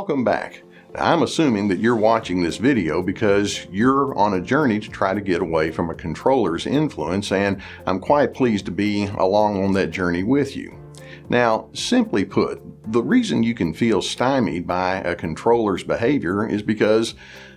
welcome back. Now, I'm assuming that you're watching this video because you're on a journey to try to get away from a controller's influence, and I'm quite pleased to be along on that journey with you. Now, simply put, the reason you can feel stymied by a controller's behavior is because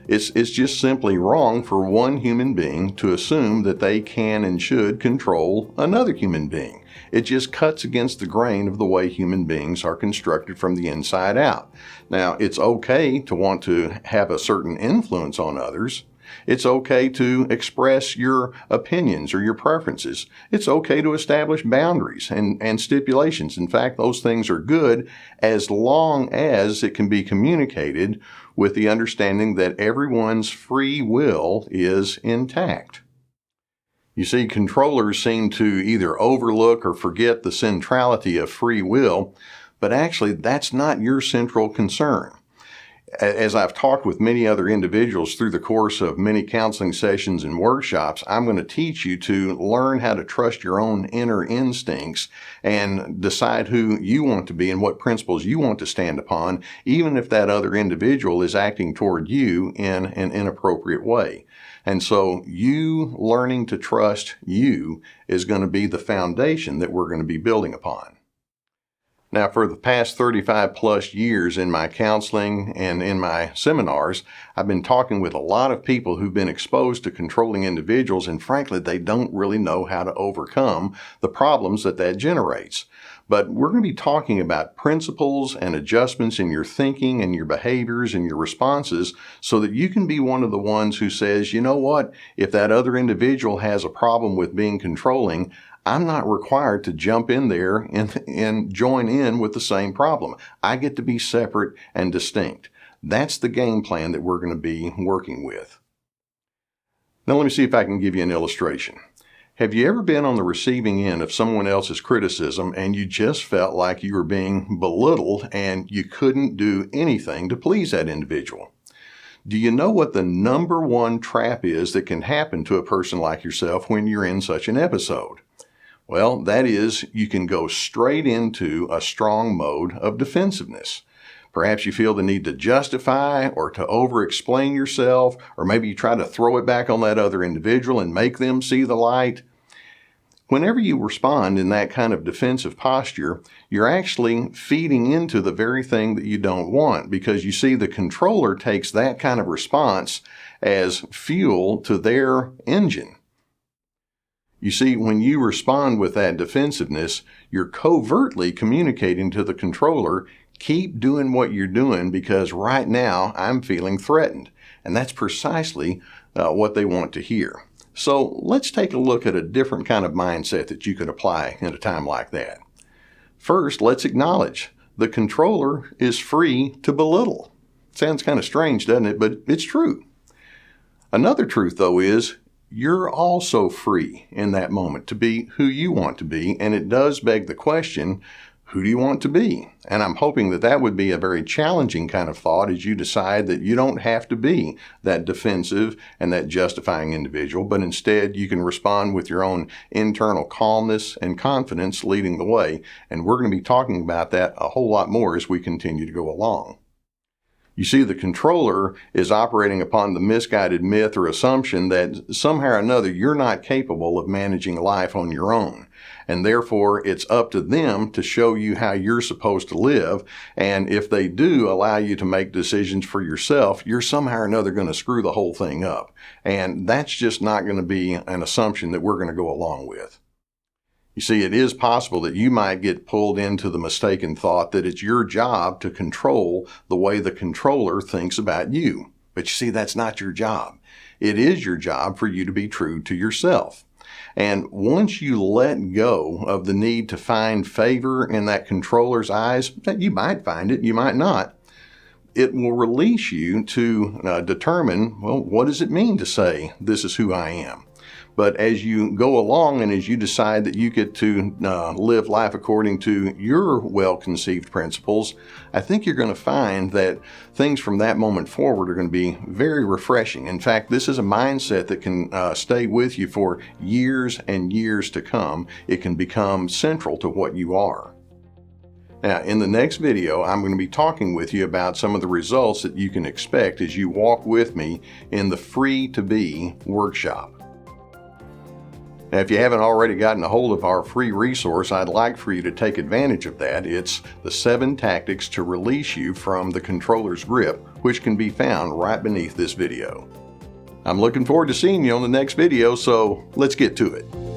it's just simply wrong for one human being to assume that they can and should control another human being. It just cuts against the grain of the way human beings are constructed from the inside out. Now, it's okay to want to have a certain influence on others. It's okay to express your opinions or your preferences. It's okay to establish boundaries and stipulations. In fact, those things are good as long as it can be communicated with the understanding that everyone's free will is intact. You see, controllers seem to either overlook or forget the centrality of free will, but actually that's not your central concern. As I've talked with many other individuals through the course of many counseling sessions and workshops, I'm going to teach you to learn how to trust your own inner instincts and decide who you want to be and what principles you want to stand upon, even if that other individual is acting toward you in an inappropriate way. And so you learning to trust you is going to be the foundation that we're going to be building upon. Now, for the past 35 plus years in my counseling and in my seminars, I've been talking with a lot of people who've been exposed to controlling individuals, and frankly, they don't really know how to overcome the problems that generates. But we're going to be talking about principles and adjustments in your thinking and your behaviors and your responses so that you can be one of the ones who says, you know what, if that other individual has a problem with being controlling, I'm not required to jump in there and join in with the same problem. I get to be separate and distinct. That's the game plan that we're going to be working with. Now let me see if I can give you an illustration. Have you ever been on the receiving end of someone else's criticism and you just felt like you were being belittled and you couldn't do anything to please that individual? Do you know what the number one trap is that can happen to a person like yourself when you're in such an episode? Well, that is, you can go straight into a strong mode of defensiveness. Perhaps you feel the need to justify or to over-explain yourself, or maybe you try to throw it back on that other individual and make them see the light. Whenever you respond in that kind of defensive posture, you're actually feeding into the very thing that you don't want, because you see the controller takes that kind of response as fuel to their engine. You see, when you respond with that defensiveness, you're covertly communicating to the controller, keep doing what you're doing because right now I'm feeling threatened. And that's precisely what they want to hear. So let's take a look at a different kind of mindset that you could apply in a time like that. First, let's acknowledge the controller is free to belittle. Sounds kind of strange, doesn't it? But it's true. Another truth, though, is you're also free in that moment to be who you want to be, and it does beg the question, who do you want to be? And I'm hoping that would be a very challenging kind of thought as you decide that you don't have to be that defensive and that justifying individual, but instead you can respond with your own internal calmness and confidence leading the way. And we're going to be talking about that a whole lot more as we continue to go along. You see, the controller is operating upon the misguided myth or assumption that somehow or another you're not capable of managing life on your own. And therefore, it's up to them to show you how you're supposed to live. And if they do allow you to make decisions for yourself, you're somehow or another going to screw the whole thing up. And that's just not going to be an assumption that we're going to go along with. You see, it is possible that you might get pulled into the mistaken thought that it's your job to control the way the controller thinks about you. But you see, that's not your job. It is your job for you to be true to yourself. And once you let go of the need to find favor in that controller's eyes, you might find it, you might not, it will release you to determine, well, what does it mean to say, this is who I am? But as you go along and as you decide that you get to live life according to your well-conceived principles, I think you're going to find that things from that moment forward are going to be very refreshing. In fact, this is a mindset that can stay with you for years and years to come. It can become central to what you are. Now, in the next video, I'm going to be talking with you about some of the results that you can expect as you walk with me in the Free to Be workshop. Now, if you haven't already gotten a hold of our free resource, I'd like for you to take advantage of that. It's the 7 tactics to release you from the controller's grip, which can be found right beneath this video. I'm looking forward to seeing you on the next video, so let's get to it.